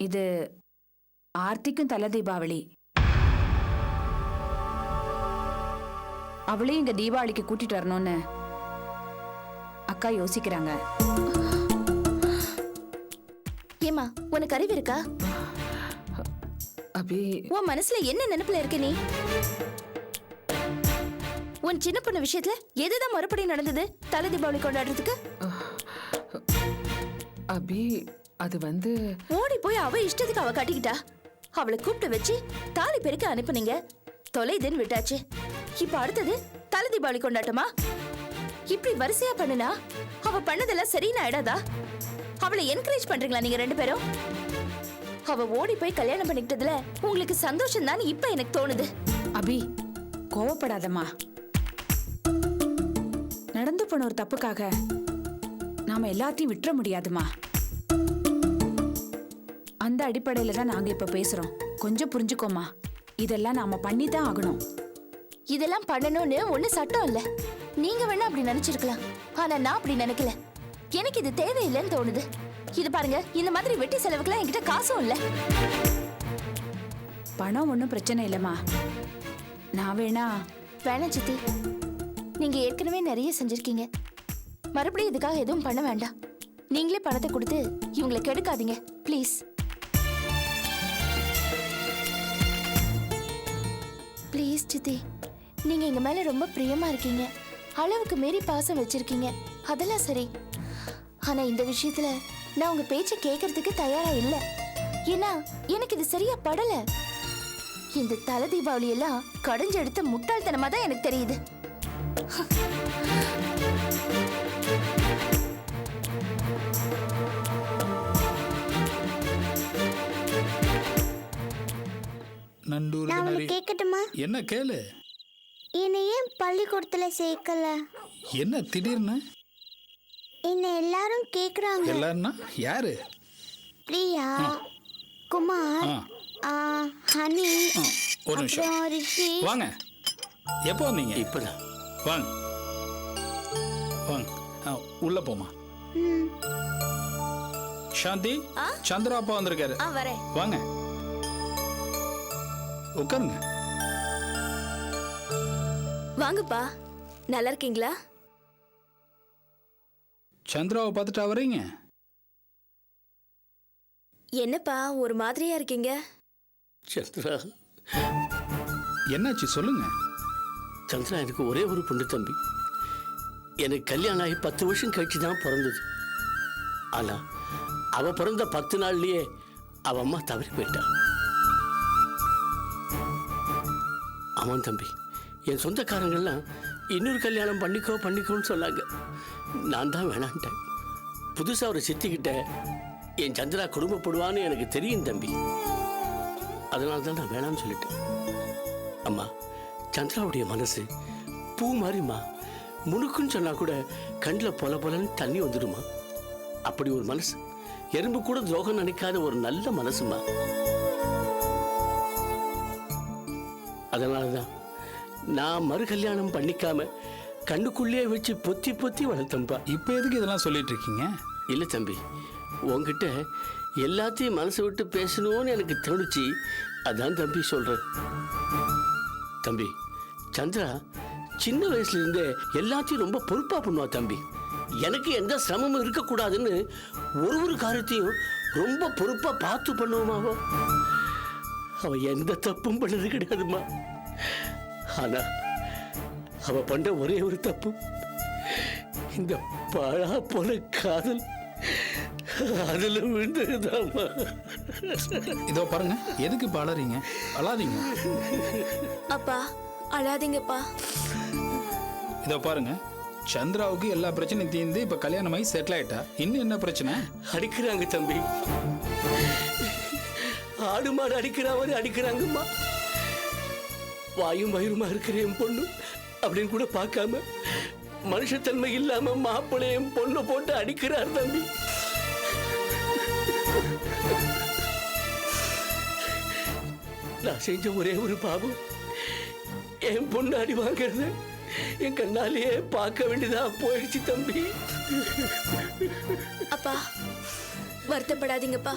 இது ஆர்த்திக்கும் தலை தீபாவளி. அவளையும் இங்க தீபாவளிக்கு கூட்டிட்டு வரணும்னு அக்கா யோசிக்கிறாங்க. ஏமா உனக்கு அறிவு இருக்கா? அபி, உன் மனசுல என்ன நினைப்புல இருக்க நீ? உன் சின்ன பொண்ணு விஷயத்துல எதுதான் மறுபடி நடந்தது தலை தீபாவளி கொண்டாடுறதுக்கு? அபி, அது வந்து ஓடி போய் அவ இஷ்டத்துக்கு அவ கட்டிக்கிட்டா. அவளை கூப்பிட்டு வச்சு தாலி பெருக்க அனுப்புனீங்க, தொலைதுன்னு விட்டாச்சு. இப்ப அடுத்தது தலை தீபாவளி கொண்டாட்டமா? இப்படி வரிசையா பண்ணுனா அவ பண்ணதெல்லாம் சரின்னு ஆயிடாதா? அவளை என்கரேஜ் பண்றீங்களா நீங்க ரெண்டு பேரும்? அவ ஓடி போய் கல்யாணம் பண்ணிக்கிட்டதுல உங்களுக்கு சந்தோஷம் தான் இப்ப எனக்கு தோணுது. அபி, கோவப்படாதம்மா. நடந்து போன ஒரு தப்புக்காக நாம எல்லாத்தையும் விட்டுற முடியாதுமா. அந்த அடிப்படையில தான் நாங்க இப்ப பேசுறோம். கொஞ்சம் புரிஞ்சுக்கோமா. இதெல்லாம் நாம பண்ணிதான் ஆகணும். இதெல்லாம் பண்ணணும்னு ஒண்ணு சட்டம் இல்ல. நீங்க வேணா அப்படி நினைச்சிருக்கலாம், ஆனா நான் அப்படி நினைக்கல. எனக்கு இது தேவையில்லைன்னு தோணுது. இது பாருங்க, இந்த மாதிரி வெட்டி செலவுக்குலாம் என்கிட்ட காசும் இல்ல. பணம் ஒன்றும் பிரச்சனை இல்லைம்மா. நான் வேணாம் சித்தி, நீங்க ஏற்கனவே நிறைய செஞ்சிருக்கீங்க. மறுபடியும் இதுக்காக எதுவும் பண்ண வேண்டாம். நீங்களே பணத்தை கொடுத்து இவங்களை கெடுக்காதீங்க ப்ளீஸ். ப்ளீஸ் சித்தி, நீங்க எங்க மேல ரொம்ப பிரியமா இருக்கீங்க. அளவுக்கு மீறி பாசம் வச்சிருக்கீங்க, அதெல்லாம் சரி. ஆனா இந்த விஷயத்துல நான் உங்க பேச்ச கேட்கறதுக்கு தயாரா இல்ல. ஏன்னா எனக்கு இது சரியா படல. இந்த தலை தீபாவளி எல்லாம் கடைஞ்செடுத்த முட்டாள்தனமா தான் எனக்கு தெரியுது. கேட்கட்டுமா? என்ன கேளு. என்னை ஏன் பள்ளிக்கூடத்துல சேர்க்கல? என்ன திடீர்னு? என்ன எல்லாரும் கேக்குறாங்க. எல்லாருன்னா யாரு? பிரியா, குமார், ஹனி, ஒரு நிமிஷம் ரிஷி. வாங்க. எப்போ வந்தீங்க? இப்பதான். வாங்க வாங்க, உள்ள போமா. சாந்தி, சந்திரா அப்பா வந்திருக்காரு. வரேன். வாங்க உட்காருங்க. வாங்கப்பா, நல்லா இருக்கீங்களா? சந்திராவை பார்த்துட்டா வரீங்க? என்னப்பா ஒரு மாதிரியா இருக்கீங்க? சந்திரா, என்னாச்சு சொல்லுங்க. சந்திரா எனக்கு ஒரே ஒரு பொண்ணு தம்பி. எனக்கு கல்யாணம் ஆகி 10 வருஷம் கழிச்சு தான் பிறந்தது. ஆனா அவ பிறந்த 10 நாள்லயே அவ அம்மா தவறி போயிட்டா. ஆமாம் தம்பி, என் சொந்தக்காரங்கள்லாம் இன்னொரு கல்யாணம் பண்ணிக்கோன்னு சொன்னாங்க. நான் தான் வேணான்ட்டேன். புதுசாக ஒரு சித்திக்கிட்ட என் சந்திரா குடும்பப்படுவான்னு எனக்கு தெரியும் தம்பி. அதனால தான் நான் வேணான்னு சொல்லிட்டேன். அம்மா, சந்திராவுடைய மனசு பூ மாதிரிம்மா. முணுக்குன்னு சொன்னா கூட கண்ணில் பொல பொலன்னு தண்ணி வந்துடுமா. அப்படி ஒரு மனசு, எறும்பு கூட துரோகம் நினைக்காத ஒரு நல்ல மனசுமா. அதனால தான் நான் மறு கல்யாணம் பண்ணிக்காம கண்ணுக்குள்ளே வச்சு பொத்தி பொத்தி வளர்த்தம்பா. இப்போ எதுக்கு இதெல்லாம் சொல்லிட்டு இருக்கீங்க? இல்லை தம்பி, உங்ககிட்ட எல்லாத்தையும் மனசு விட்டு பேசணும்னு எனக்கு தோணுச்சு. அதான் தம்பி சொல்றேன். தம்பி, சந்திரா சின்ன வயசுல இருந்தே எல்லாத்தையும் ரொம்ப பொறுப்பா பண்ணுவா தம்பி. எனக்கு எந்த சிரமமும் இருக்கக்கூடாதுன்னு ஒரு காரியத்தையும் ரொம்ப பொறுப்பா பார்த்து பண்ணுவோமாவோ. அவ எந்த தப்பும் பண்ணது கிடையாதுமா. ஆனா அவ பண்ற ஒரே ஒரு தப்பு, இந்த பாழா போல காதல். அதுல விழுந்ததுதாம்மா. இதோ பாருங்க, எதுக்கு இப்ப அழறீங்க? அழாதீங்க அப்பா, அழாதீங்கப்பா. இதோ பாருங்க, சந்திராவுக்கு எல்லா பிரச்சனையும் தீர்ந்து இப்ப கல்யாணமாகி செட்டில் ஆயிட்டா. இன்னும் என்ன பிரச்சனை? அடிக்கிறாங்க தம்பி, ஆடு மாடு அடிக்கிற மாதிரி அடிக்கிறாங்கம்மா. வாயும் வயிறுமா இருக்கிற என் பொண்ணு அப்படின்னு கூட பார்க்காம மனுஷத்தன்மை இல்லாம மாப்பிள்ளையும் பொண்ணு போட்டு அடிக்கிறார் தம்பி. நான் செஞ்ச ஒரே ஒரு பாவம், என் பொண்ணு அடி வாங்கிறது என் கண்ணாலேயே பார்க்க வேண்டியதா போயிடுச்சு தம்பி. அப்பா, வருத்தப்படாதீங்கப்பா,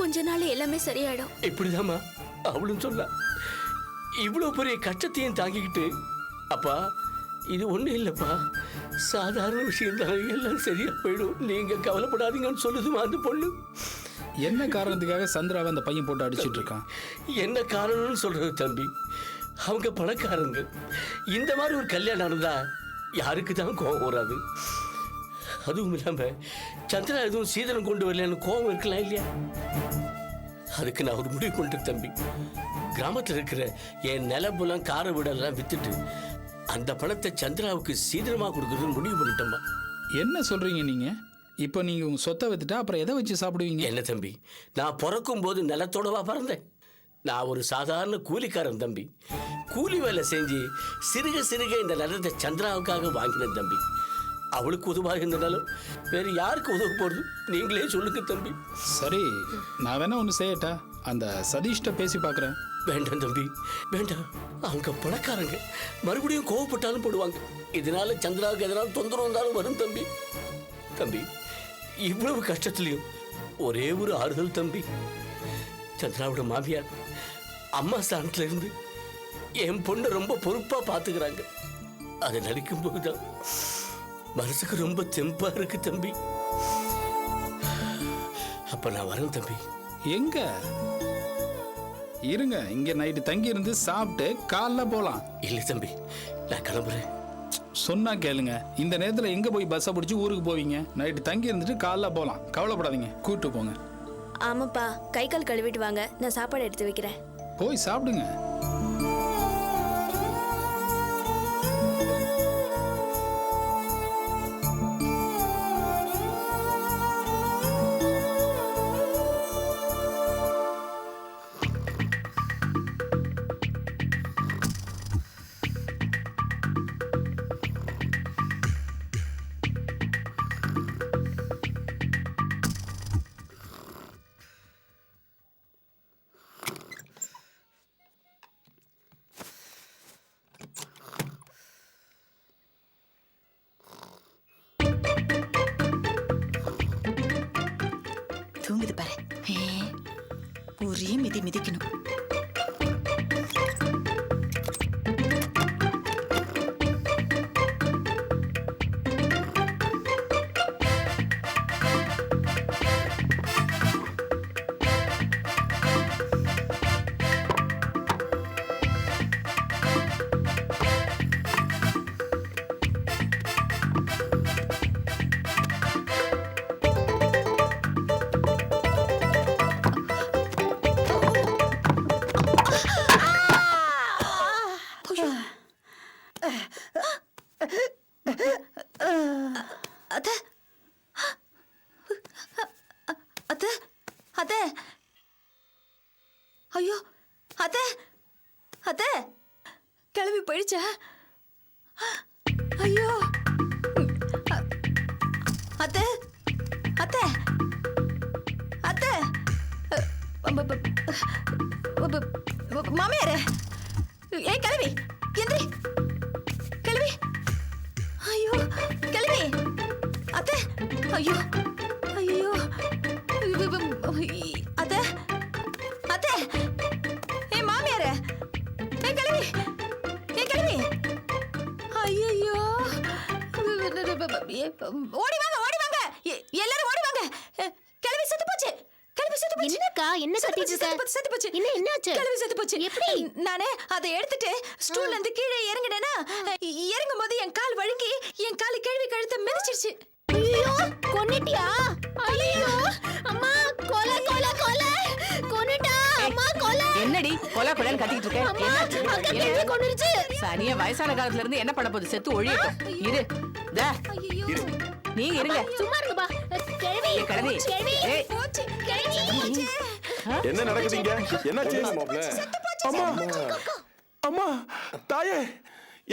கொஞ்ச நாள் எல்லாமே சரியாயிடும். இப்படிதாம்மா அவளும் சொல்ல. இவ்வளவு பெரிய கஷ்டத்தையும் தாங்கிக்கிட்டு, அப்பா இது ஒண்ணும் இல்லப்பா, சாதாரண விஷயம் தான், எல்லாம் சரியா போயிடும், நீங்க கவலைப்படாதீங்கன்னு சொல்லுதுமா அந்த பொண்ணு. என்ன காரணத்துக்காக சந்திராவை அந்த பையன் போட்டு அடிச்சிட்டு இருக்கான்? என்ன காரணம்னு சொல்றது தம்பி, அவங்க பணக்காரங்க. இந்த மாதிரி ஒரு கல்யாணம் நடந்தா யாருக்கு தான் கோபம் வராது? அதுவும் இல்லாம சந்திரா எதுவும் சீதனம் கொண்டு வரலன்னு கோபம் இருக்கலாம் இல்லையா? அதுக்கு நான் ஒரு முடிவு கொண்டு தம்பி, கிராமத்தில் இருக்கிற என் நிலப்புலம் கார வீடெல்லாம் வித்துட்டு அந்த பணத்தை சந்திராவுக்கு சீதனமா கொடுக்கறதுன்னு முடிவு பண்ணிட்டோம்மா. என்ன சொல்றீங்க நீங்க? இப்போ நீங்க உங்க சொத்தை வித்துட்டா அப்புறம் எதை வச்சு சாப்பிடுவீங்க? என்ன தம்பி, நான் பிறக்கும் போது நிலத்தோடவா பிறந்தேன்? நான் ஒரு சாதாரண கூலிக்காரன் தம்பி. கூலி வேலை செஞ்சு சிறுக சிறுக இந்த நிலத்தை சந்திராவுக்காக வாங்கினேன் தம்பி. அவளுக்கு உதவாக இந்த நிலம் வேற யாருக்கு உதவ போறது? நீங்களே சொல்லுங்க தம்பி. சரி, நான் வேணா ஒன்று செய்யட்டா? அந்த சதீஷ்ட பேசி பார்க்குறேன். வேண்டாம் தம்பி, வேண்டாம். அவங்க பணக்காரங்க, மறுபடியும் கோவப்பட்டாலும் போடுவாங்க. இதனால சந்திராவுக்கு எதனால தொந்தரவு வந்தாலும் வரும் தம்பி. தம்பி, இவ்வளவு கஷ்டத்திலையும் ஒரே ஒரு ஆறுதல் தம்பி, சந்திராவோட மாமியார் அம்மா ஸ்தானத்துல இருந்து என் பொண்ணை ரொம்ப பொறுப்பா பாத்துக்கிறாங்க. அதை நினைக்கும் போதுதான் மனசுக்கு ரொம்ப தெம்பா இருக்கு தம்பி. அப்ப நான் வரேன் தம்பி. எங்க இருங்க, இங்க நைட்டு தங்கி இருந்து சாப்பிட்டு காலைல போலாம். இல்லை தம்பி, நான் கிளம்புறேன். சொன்னா கேளுங்க, இந்த நேரத்துல எங்க போய் பஸ்ஸை பிடிச்சி ஊருக்கு போவீங்க? நைட்டு தங்கி இருந்துட்டு காலைல போலாம், கவலைப்படாதீங்க, கூட்டு போங்க. ஆமாப்பா, கை கால் கழுவிட்டு வாங்க, நான் சாப்பாடு எடுத்து வைக்கிறேன். போய் சாப்பிடுங்க. தூங்குது பாரு. ஒரே மிதி மிதிக்கணும். அத்தை, அத்தை, அத்தை, ஐயோ, அத்தை, அத்தை, கிளம்பி போயிடுச்சா? ஐயோ, அத்தை, அத்தை, அத்தை, மாமியாரே, ஏய் கிளம்பி, எந்திரி, கிளம்பி, ஐயோ, கிளம்பி, அத்தை, ஐயோ, ஐயோ, அத்தை, அத்தை, ஏய் மாமியாரே, ஏய் கிளம்பி, ஏய் கிளம்பி, ஐயோ, ஓடி வாங்க, ஓடி வாங்க, எல்லாரும் ஓடி வாங்க, கிளம்பி செத்து போச்சு, கிளம்பி செத்து போச்சு. என்னக்கா என்ன கத்திட்டு இருக்க? செத்து போச்சு. என்ன என்னாச்சு? கிளம்பி செத்து போச்சு. எப்படி? நானே அதை எடுத்துட்டு ஸ்டூல்ல இருந்து கீழே இறங்கினேனா, இறங்கும் போது என் கால் வழுக்கி என் கால் கிழவி கழுத்தை மிதிச்சிருச்சு. ஐயோ கொன்னிட்டியா? ஐயோ அம்மா, கொலை கொலை கொலை, கொன்னிட்டா அம்மா, கொலை. என்னடி கொலை கொலைன்னு கத்திக்கிட்டு இருக்க? அம்மா, என்னாச்சு? அக்கா கிழவி கொன்னுருச்சு. சனியா வயசான காலத்துல இருந்து என்ன பண்ண போகுது? செத்து ஒழியட்டும். இரு. தா. நீங்க இருங்க. சும்மா இருங்கப்பா. கிழவி ஏய், கிழவி. கிழவி ஏய். போச்சு, கிழவி போச்சு. என்ன நடக்குதுங்க? என்னாச்சு? அம்மா, அம்மா, தாயே,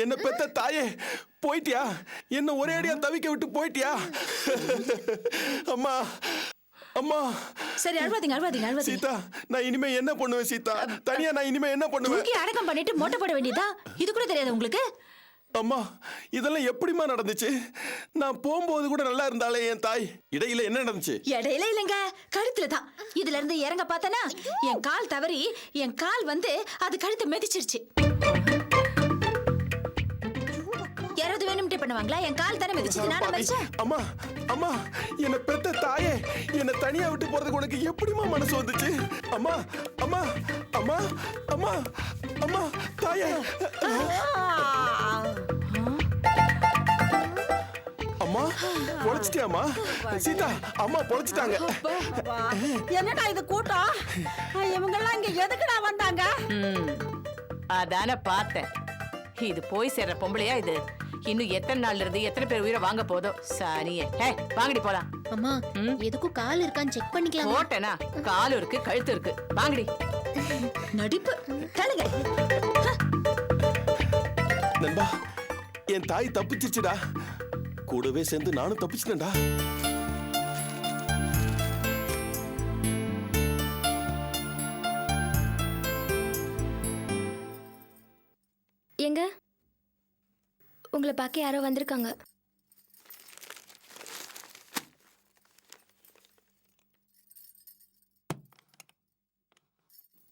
என்ன பெத்த தாயே, போயிட்டியா? என்ன ஒரே அடியா தவிக்க விட்டு போயிட்டியா? அம்மா, அம்மா. சரி, அழுவாதீங்க, அழுவாதீங்க, அழுவாதீங்க. சீதா, நான் இனிமே என்ன பண்ணுவேன் சீதா? தனியா நான் இனிமே என்ன பண்ணுவேன்? தூக்கி அடக்கம் பண்ணிட்டு மொட்டை போட வேண்டியதா? இது கூட தெரியாது உங்களுக்கு? அம்மா இதெல்லாம் எப்படிம்மா நடந்துச்சு? நான் போகும்போது கூட நல்லா இருந்தாலே என் தாய். இடையில என்ன நடந்துச்சு? இடையில இல்லைங்க, கழுத்துல தான். இதுல இருந்து இறங்க பார்த்தனா என் கால் தவறி என் கால் வந்து அது கழுத்தை மிதிச்சிருச்சு. யாராவது வேணும்ட்டே பண்ணுவாங்களா? என் கால் தானே மிதிச்சது, நானே மிதிச்சேன். அம்மா அம்மா என்ன பெத்த தாயே, என்ன தனியா விட்டு போறதுக்கு உனக்கு எப்படிமா மனசு வந்துச்சு? அம்மா அம்மா அம்மா அம்மா அம்மா தாயே. அம்மா பொழைச்சிட்டியாம்மா? சீதா அம்மா பொழைச்சிட்டாங்க. என்னடா இது கூட்டம்? இவங்கெல்லாம் இங்க எதுக்குடா வந்தாங்க? அதான பார்த்தேன். இது போய் சேர்ற பொம்பளையா இது? இன்னும் எத்தனை நாள்ல இருந்து எத்தனை பேர் உயிரை வாங்க போதோ சாரியே. வாங்கடி போலாம். அம்மா எதுக்கும் கால் இருக்கான்னு செக் பண்ணிக்கலாம். போட்டேனா? கால் இருக்கு, கழுத்து இருக்கு, வாங்கடி. நடிப்பு தலங்க. நண்பா என் தாய் தப்பிச்சிச்சுடா. கூடவே சேர்ந்து நானும் தப்பிச்சிட்டேன்டா. எங்க உங்களை பார்க்க யாரோ வந்திருக்காங்க.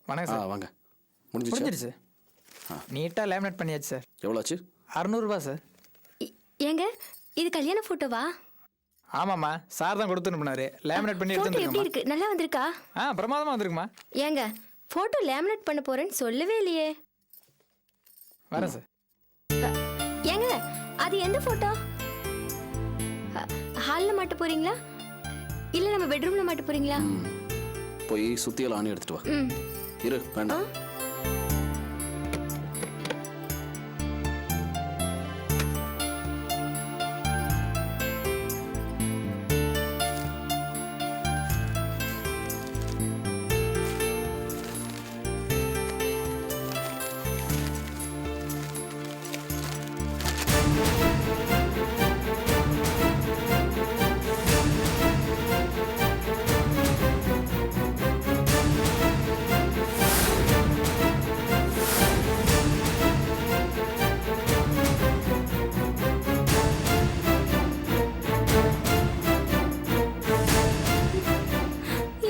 வணக்கம் சார். வாங்க. முடிஞ்சிருச்சு. நீட்டாக லேமினேட் பண்ணியாச்சு சார். எவ்வளோ ஆச்சு? 600 ரூபா சார். ஏங்க இது கல்யாண போட்டோவா? ஆமாம்மா, சார் தான் கொடுத்து அனுப்புனாரு. லேமினேட் பண்ணி போட்டோ எப்படி எடுத்துருக்கோம். இருக்கு? நல்லா வந்திருக்கா? பிரமாதமாக வந்திருக்குமா. ஏங்க போட்டோ லேமினேட் பண்ண போறேன்னு சொல்லவே இல்லையே. வரேன் சார். ஏங்க அது எந்த போட்டோ? ஹால்ல மாட்ட போறீங்களா இல்ல நம்ம பெட்ரூம்ல மாட்ட போறீங்களா? போய் சுத்தியெல்லாம் ஆணி எடுத்துட்டு வா. ம். இரு, வேண்டாம்.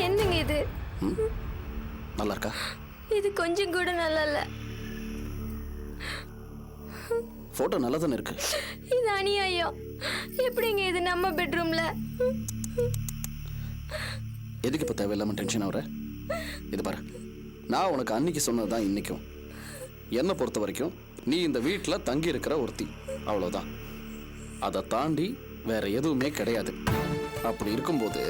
என்னங்க இது? நல்லா இருக்கா? இது கொஞ்சம் கூட நல்லா இல்ல. போட்டோ நல்லா தானே இருக்கு. இது அநியாயம். எப்படிங்க இது நம்ம பெட்ரூம்ல? எதுக்கு இப்போ தேவையில்லாம டென்ஷன் ஆகுற? இது பாரு, நான் உனக்கு அன்னைக்கு சொன்னதுதான் இன்னைக்கும். என்னை பொறுத்த வரைக்கும் நீ இந்த வீட்டில் தங்கி இருக்கிற ஒருத்தி, அவ்வளோதான். அதை தாண்டி வேற எதுவுமே கிடையாது. அப்படி இருக்கும்போது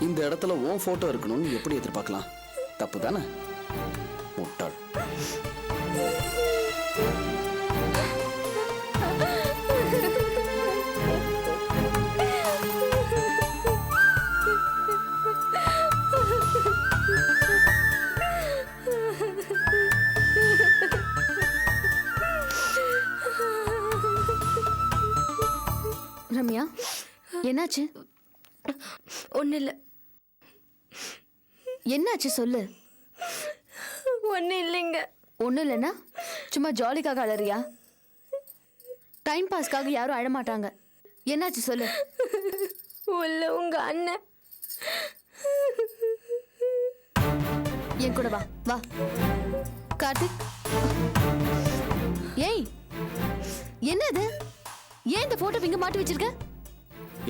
இந்த இடத்துல உன் போட்டோ இருக்கணும்னு எப்படி எதிர்பார்க்கலாம்? தப்பு தானே, முட்டாள். ரம்யா என்னாச்சு? ஒண்ணு இல்ல. என்னாச்சு சொல்லு. ஒண்ணு இல்லைங்க. ஒண்ணு இல்லைன்னா சும்மா ஜாலிக்காக அழறியா? டைம் பாஸ்க்காக யாரும் அழமாட்டாங்க. என்னாச்சு சொல்லு. உள்ள உங்க அண்ணன். என் கூட வா வா. கார்த்திக், ஏய் என்னது? ஏன் இந்த போட்டோ இங்க மாட்டி வச்சிருக்க?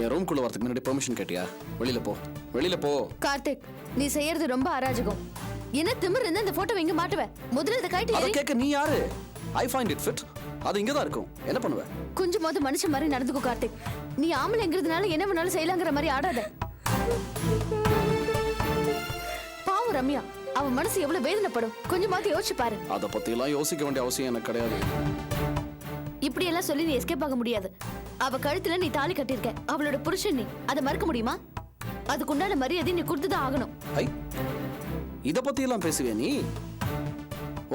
என் ரூம்குள்ள வரதுக்கு முன்னாடி பெர்மிஷன் கேட்டியா? வெளியில போ, வெளியில போ. கார்த்திக், நீ செய்யறது ரொம்ப அராஜகம். என்ன திமிர் இருந்தா இந்த போட்டோ இங்க மாட்டுவ? முதல்ல இத கைட்டு அத கேக்க நீ யாரு? I find it fit. அது இங்க தான் இருக்கும். என்ன பண்ணுவ? கொஞ்சமாவது மனுஷன் மாதிரி நடந்துக்கோ கார்த்திக். நீ ஆம்பளைங்கிறதுனால என்ன வேணாலும் செய்யலாங்கிற மாதிரி ஆடாத. பாவம் ரம்யா, அவ மனசு எவ்வளவு வேதனைப்படும். கொஞ்சமாவது யோசிச்சு பாரு. அத பத்தி எல்லாம் யோசிக்க வேண்டிய அவசியம் எனக்கு கிடையாது. இப்படி எல்லாம் சொல்லி நீ எஸ்கேப் ஆக முடியாது. அவ கழுத்துல நீ தாலி கட்டியிருக்க. அவளோட புருஷன் நீ. அதை மறக்க முடியுமா? அதுக்குண்டான மரியாதை நீ கொடுத்துதான் ஆகணும். ஐ, இத பத்தி எல்லாம் பேசுவே நீ?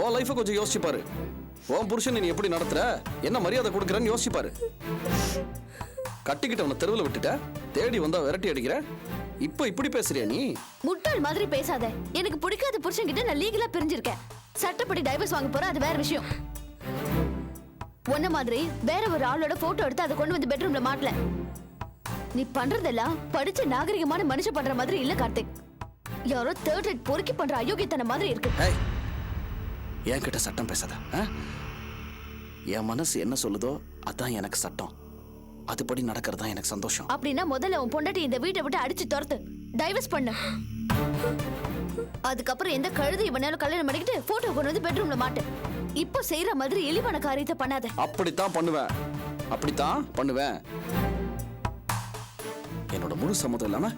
உன் லைஃபை கொஞ்சம் யோசிச்சு பாரு. உன் புருஷன் நீ எப்படி நடத்துற, என்ன மரியாதை கொடுக்குறன்னு யோசிச்சு பாரு. கட்டிக்கிட்ட உன்னை தெருவில் விட்டுட்ட, தேடி வந்தா விரட்டி அடிக்கிற. இப்ப இப்படி பேசுறியா நீ? முட்டாள் மாதிரி பேசாத. எனக்கு பிடிக்காத புருஷன் கிட்ட நான் லீகலா பிரிஞ்சிருக்கேன். சட்டப்படி டைவர்ஸ் வாங்க போறேன், அது வேற விஷயம். உன்ன மாதிரி வேற ஒரு ஆளோட போட்டோ எடுத்து அதை கொண்டு வந்து பெட்ரூம்ல மாட்டல. நீ பண்றதெல்லாம் படிச்ச நாகரிகமான மனுஷன் பண்ற மாதிரி இல்ல கார்த்திக். யாரோ தேர்ட் ரேட் பொறுக்கி பண்ற அயோக்கியத்தன மாதிரி இருக்கு. ஏய், என்கிட்ட சட்டம் பேசாத. என் மனசு என்ன சொல்லுதோ அதான் எனக்கு சட்டம். அதுபடி நடக்கிறது தான் எனக்கு சந்தோஷம். அப்படின்னா முதல்ல உன் பொண்டாட்டி இந்த வீட்டை விட்டு அடிச்சு துரத்து, டைவர்ஸ் பண்ணு. அதுக்கப்புறம் எந்த கழுது இவனால கல்யாணம் பண்ணிக்கிட்டு போட்டோ கொண்டு வந்து பெட்ரூம்ல மாட்டு. இப்போ செய்யற மாதிரி எளிவான காரியத்தை பண்ணாத. அப்படித்தான் பண்ணுவேன், அப்படித்தான் பண்ணுவேன். என்னோட முழு சம்மதம் இல்லாம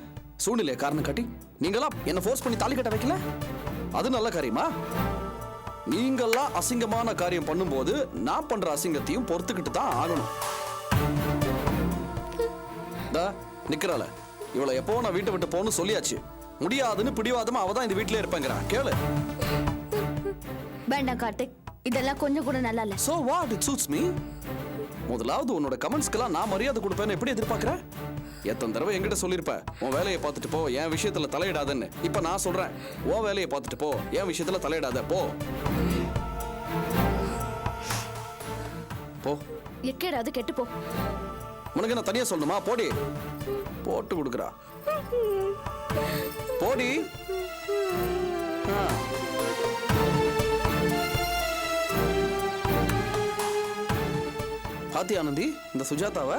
சூழ்நிலையை காரணம் காட்டி நீங்களா என்ன ஃபோர்ஸ் பண்ணி தாலி கட்ட வைக்கல. அது நல்ல காரியமா? நீங்களா அசிங்கமான காரியம் பண்ணும்போது நான் பண்ற அசிங்கத்தையும் பொறுத்துக்கிட்டு தான் ஆகணும். நிக்கிறாள இவளை எப்போ நான் வீட்டை விட்டு போகணும்னு சொல்லியாச்சு. முடியாதுன்னு பிடிவாதமா அவதான் இந்த வீட்டிலே இருப்பேங்கிறா. கேளு. வேண்டாம் கார்த்திக், இதெல்லாம் கொஞ்சம் கூட நல்லா இல்ல. So what? It suits me. முதலாவது உன்னோட கமெண்ட்ஸ்க்கெல்லாம் நான் மரியாதை கொடுப்பேன்னு எப்படி எதிர்பார்க்கிற? எத்தனை தடவை என்கிட்ட சொல்லியிருப்ப உன் வேலையை பார்த்துட்டு போ, என் விஷயத்துல தலையிடாதன்னு. இப்ப நான் சொல்றேன், உன் வேலையை பார்த்துட்டு போ, என் விஷயத்துல தலையிடாத. போ போ. எக்கேடாவது கெட்டு போ. உனக்கு என்ன தனியா சொல்லணுமா? போடி. போட்டு கொடுக்குறா. போடி. பாத்தி ஆனந்தி, இந்த சுஜாதாவை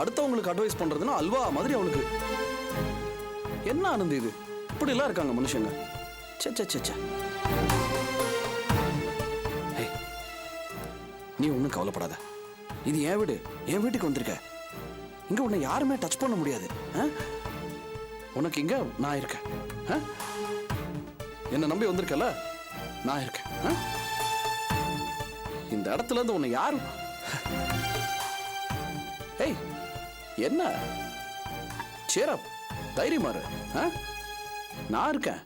அடுத்தவங்களுக்கு அட்வைஸ் பண்றதுன்னா அல்வா மாதிரி அவளுக்கு. என்ன ஆனந்தி இது? இப்படி எல்லாம் இருக்காங்க மனுஷங்க. நீ ஒன்றும் கவலைப்படாத. இது என் வீடு, என் வீட்டுக்கு வந்திருக்க. இங்க உன்னை யாருமே டச் பண்ண முடியாது. உனக்கு இங்க நான் இருக்கேன். என்ன நம்பி வந்திருக்கல, நான் இருக்கேன். இந்த இடத்துல இருந்து உன்னை யாரும். ஏய், என்ன சேரப், தைரியமா இரு. நான் இருக்கேன்.